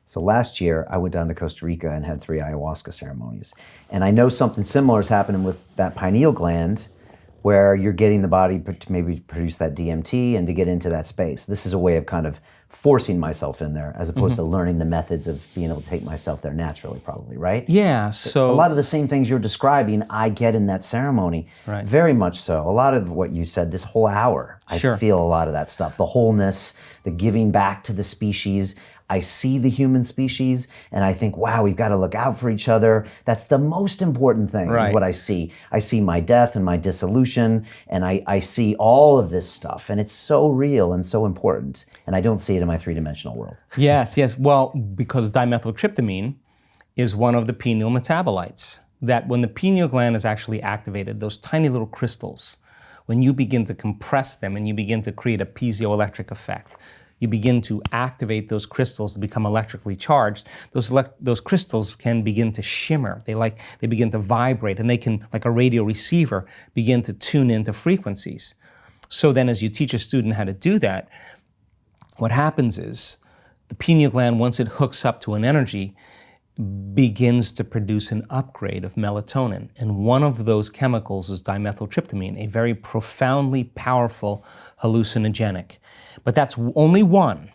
So last year, I went down to Costa Rica and had 3 ayahuasca ceremonies. And I know something similar is happening with that pineal gland, where you're getting the body to maybe produce that DMT and to get into that space. This is a way of kind of forcing myself in there, as opposed to learning the methods of being able to take myself there naturally, probably, right? Yeah, so... A lot of the same things you're describing, I get in that ceremony. Right. Very much so. A lot of what you said, this whole hour, I feel a lot of that stuff. The wholeness, the giving back to the species. I see the human species and I think, wow, we've got to look out for each other. That's the most important thing, is what I see. I see my death and my dissolution, and I see all of this stuff, and it's so real and so important. And I don't see it in my 3-dimensional world. Yes. Well, because dimethyltryptamine is one of the pineal metabolites, that when the pineal gland is actually activated, those tiny little crystals, when you begin to compress them and you begin to create a piezoelectric effect, you begin to activate those crystals to become electrically charged. Those crystals can begin to shimmer. They begin to vibrate, and they can, like a radio receiver, begin to tune into frequencies. So then, as you teach a student how to do that, what happens is the pineal gland, once it hooks up to an energy, begins to produce an upgrade of melatonin. And one of those chemicals is dimethyltryptamine, a very profoundly powerful hallucinogenic. But that's only one,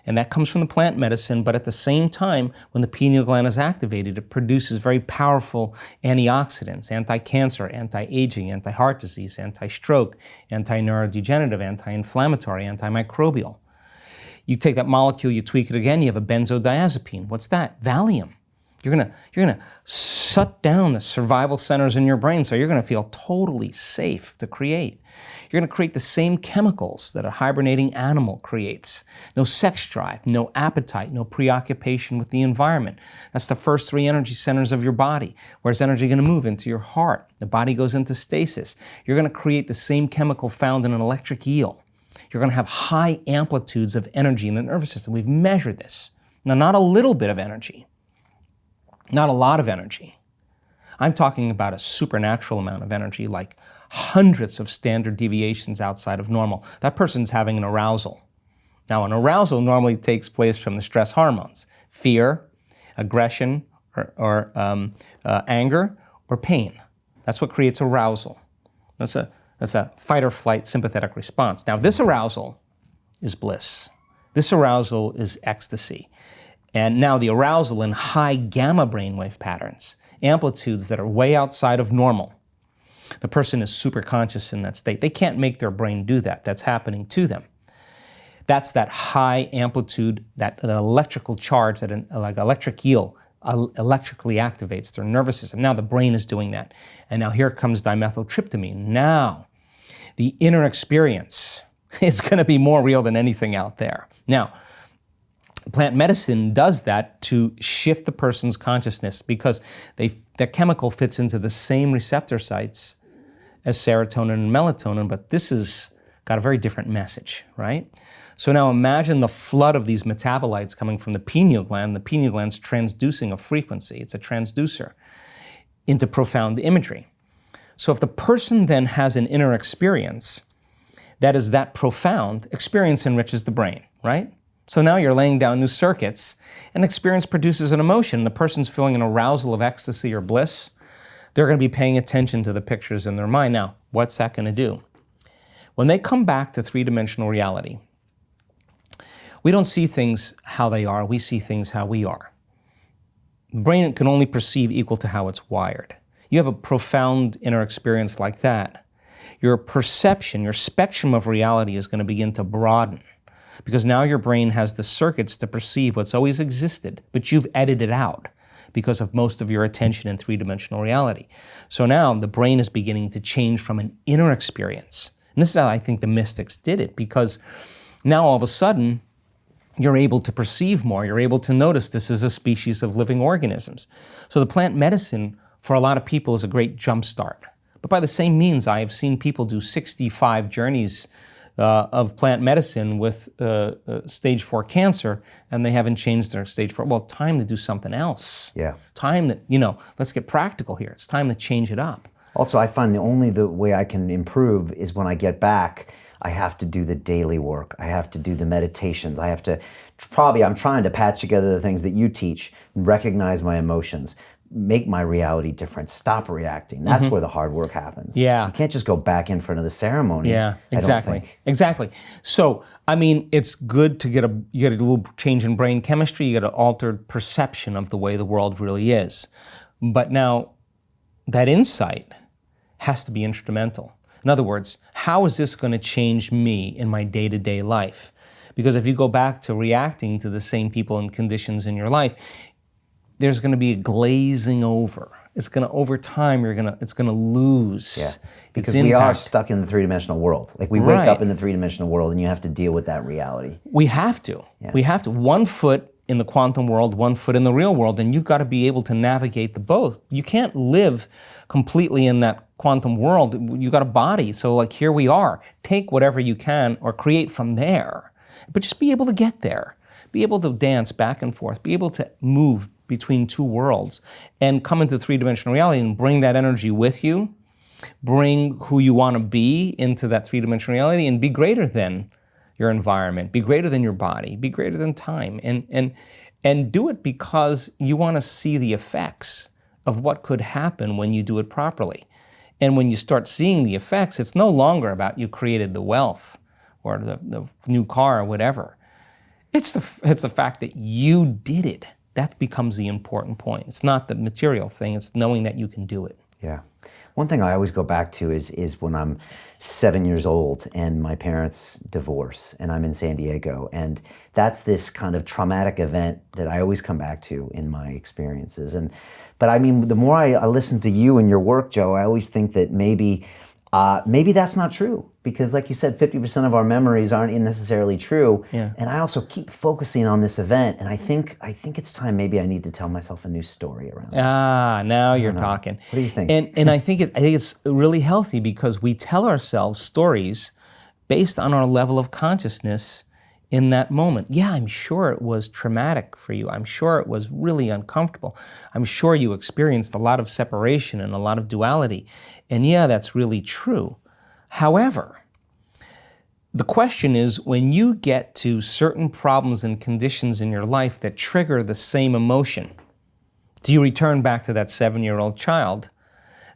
and that comes from the plant medicine. But at the same time, when the pineal gland is activated, it produces very powerful antioxidants, anti-cancer, anti-aging, anti-heart disease, anti-stroke, anti-neurodegenerative, anti-inflammatory, antimicrobial. You take that molecule, you tweak it again, you have a benzodiazepine. What's that? Valium. You're gonna shut down the survival centers in your brain, so you're gonna feel totally safe to create. You're gonna create the same chemicals that a hibernating animal creates. No sex drive, no appetite, no preoccupation with the environment. That's the first 3 energy centers of your body. Where's energy gonna move? Into your heart. The body goes into stasis. You're gonna create the same chemical found in an electric eel. You're gonna have high amplitudes of energy in the nervous system. We've measured this. Now, not a little bit of energy. Not a lot of energy. I'm talking about a supernatural amount of energy, like hundreds of standard deviations outside of normal. That person's having an arousal. Now, an arousal normally takes place from the stress hormones: fear, aggression, or anger, or pain. That's what creates arousal. That's a fight or flight sympathetic response. Now, this arousal is bliss. This arousal is ecstasy. And now the arousal in high gamma brainwave patterns, amplitudes that are way outside of normal. The person is super conscious in that state. They can't make their brain do that. That's happening to them. That's that high amplitude, that an electrical charge that like electric eel electrically activates their nervous system. Now the brain is doing that. And now here comes dimethyltryptamine. Now the inner experience is going to be more real than anything out there. Now, plant medicine does that to shift the person's consciousness, because that chemical fits into the same receptor sites as serotonin and melatonin, but this has got a very different message, right? So now imagine the flood of these metabolites coming from the pineal gland. The pineal gland's transducing a frequency. It's a transducer into profound imagery. So if the person then has an inner experience that is that profound, experience enriches the brain, right? So now you're laying down new circuits, and experience produces an emotion. The person's feeling an arousal of ecstasy or bliss. They're going to be paying attention to the pictures in their mind. Now, what's that going to do? When they come back to 3-dimensional reality, we don't see things how they are, we see things how we are. The brain can only perceive equal to how it's wired. You have a profound inner experience like that, your perception, your spectrum of reality is going to begin to broaden, because now your brain has the circuits to perceive what's always existed, but you've edited out because of most of your attention in 3-dimensional reality. So now the brain is beginning to change from an inner experience. And this is how I think the mystics did it, because now all of a sudden, you're able to perceive more. You're able to notice this is a species of living organisms. So the plant medicine, for a lot of people, is a great jump start. But by the same means, I have seen people do 65 journeys of plant medicine with stage 4 cancer, and they haven't changed their stage 4. Well, time to do something else. Yeah. Time that, let's get practical here. It's time to change it up. Also, I find the way I can improve is when I get back, I have to do the daily work. I have to do the meditations. I have to, I'm trying to patch together the things that you teach, recognize my emotions, make my reality different, stop reacting. That's where the hard work happens. Yeah. You can't just go back in front of the ceremony. Yeah, exactly. I don't think. Exactly. So, I mean, it's good to you get a little change in brain chemistry, you get an altered perception of the way the world really is. But now, that insight has to be instrumental. In other words, how is this going to change me in my day-to-day life? Because if you go back to reacting to the same people and conditions in your life, there's going to be a glazing over. It's going to, over time, it's going to lose. Yeah, because its we are impact. stuck in the three-dimensional world. Like we wake up in the three-dimensional world, and you have to deal with that reality. We have to. Yeah. We have to. 1 foot in the quantum world, 1 foot in the real world, and you've got to be able to navigate the both. You can't live completely in that quantum world. You got a body, so like here we are. Take whatever you can or create from there, but just be able to get there. Be able to dance back and forth. Be able to move between two worlds and come into three-dimensional reality and bring that energy with you. Bring who you want to be into that three-dimensional reality and be greater than your environment, be greater than your body, be greater than time, and do it because you want to see the effects of what could happen when you do it properly. And when you start seeing the effects, it's no longer about you created the wealth or the new car or whatever. It's the fact that you did it. That becomes the important point. It's not the material thing, it's knowing that you can do it. Yeah. One thing I always go back to is when I'm 7 years old and my parents divorce and I'm in San Diego. And that's this kind of traumatic event that I always come back to in my experiences. But I mean, the more I listen to you and your work, Joe, I always think that maybe that's not true. Because like you said, 50% of our memories aren't necessarily true. Yeah. And I also keep focusing on this event. And I think it's time maybe I need to tell myself a new story around this. Now you're talking. What do you think? And I think it's really healthy because we tell ourselves stories based on our level of consciousness in that moment. Yeah, I'm sure it was traumatic for you. I'm sure it was really uncomfortable. I'm sure you experienced a lot of separation and a lot of duality. And yeah, that's really true. However, the question is, when you get to certain problems and conditions in your life that trigger the same emotion, do you return back to that 7-year-old child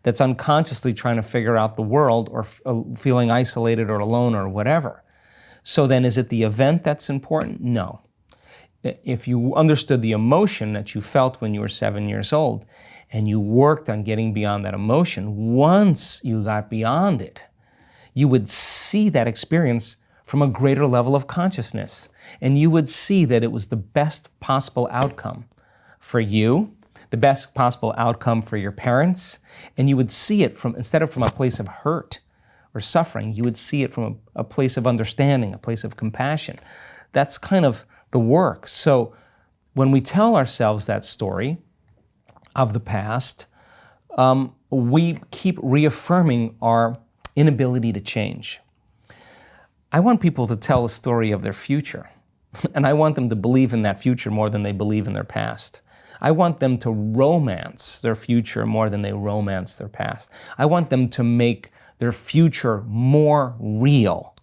that's unconsciously trying to figure out the world or feeling isolated or alone or whatever? So then is it the event that's important? No. If you understood the emotion that you felt when you were 7 years old and you worked on getting beyond that emotion, once you got beyond it, you would see that experience from a greater level of consciousness. And you would see that it was the best possible outcome for you, the best possible outcome for your parents, and you would see it instead of from a place of hurt or suffering, you would see it from a place of understanding, a place of compassion. That's kind of the work. So when we tell ourselves that story of the past, we keep reaffirming our inability to change. I want people to tell a story of their future, and I want them to believe in that future more than they believe in their past. I want them to romance their future more than they romance their past. I want them to make their future more real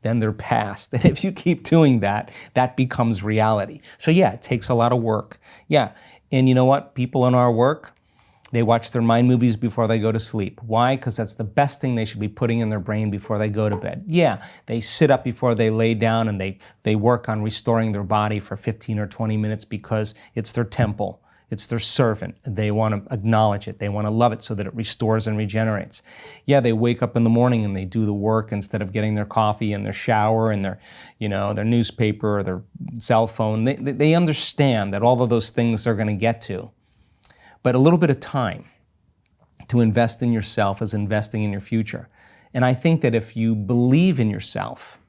than their past. And if you keep doing that, that becomes reality. So yeah, it takes a lot of work. Yeah, and you know what? People in our work, they watch their mind movies before they go to sleep. Why? Because that's the best thing they should be putting in their brain before they go to bed. Yeah, they sit up before they lay down and they work on restoring their body for 15 or 20 minutes because it's their temple. It's their servant. They want to acknowledge it. They want to love it so that it restores and regenerates. Yeah, they wake up in the morning and they do the work instead of getting their coffee and their shower and their newspaper or their cell phone. They understand that all of those things they're going to get to. But a little bit of time to invest in yourself is investing in your future. And I think that if you believe in yourself,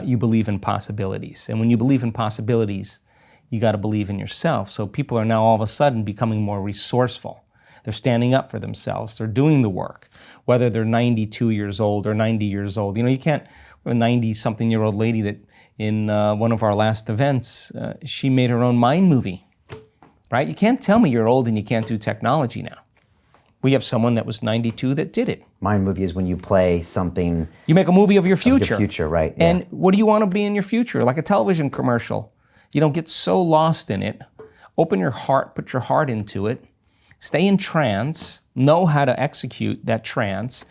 you believe in possibilities. And when you believe in possibilities, you got to believe in yourself. So people are now all of a sudden becoming more resourceful. They're standing up for themselves. They're doing the work, whether they're 92 years old or 90 years old. You can't, a 90-something-year-old lady that in one of our last events, she made her own mind movie. Right? You can't tell me you're old and you can't do technology now. We have someone that was 92 that did it. Mind movie is when you play something. You make a movie of your future. Of your future, right. Yeah. And what do you want to be in your future? Like a television commercial. You don't get so lost in it. Open your heart, put your heart into it. Stay in trance, know how to execute that trance.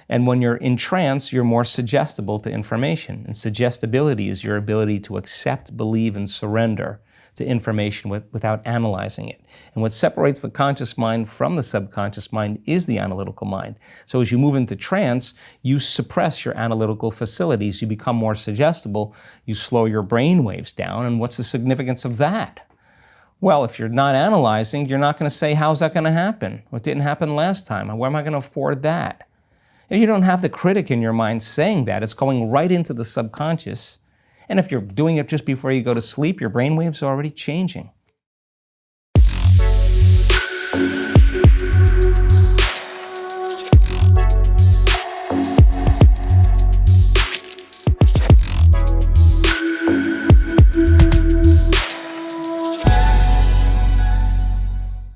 And when you're in trance, you're more suggestible to information. And suggestibility is your ability to accept, believe, and surrender to information without analyzing it. And what separates the conscious mind from the subconscious mind is the analytical mind. So as you move into trance, you suppress your analytical facilities. You become more suggestible. You slow your brain waves down. And what's the significance of that? Well, if you're not analyzing, you're not going to say, how's that going to happen? What didn't happen last time? Where am I going to afford that? If you don't have the critic in your mind saying that, it's going right into the subconscious. And if you're doing it just before you go to sleep, your brainwaves are already changing.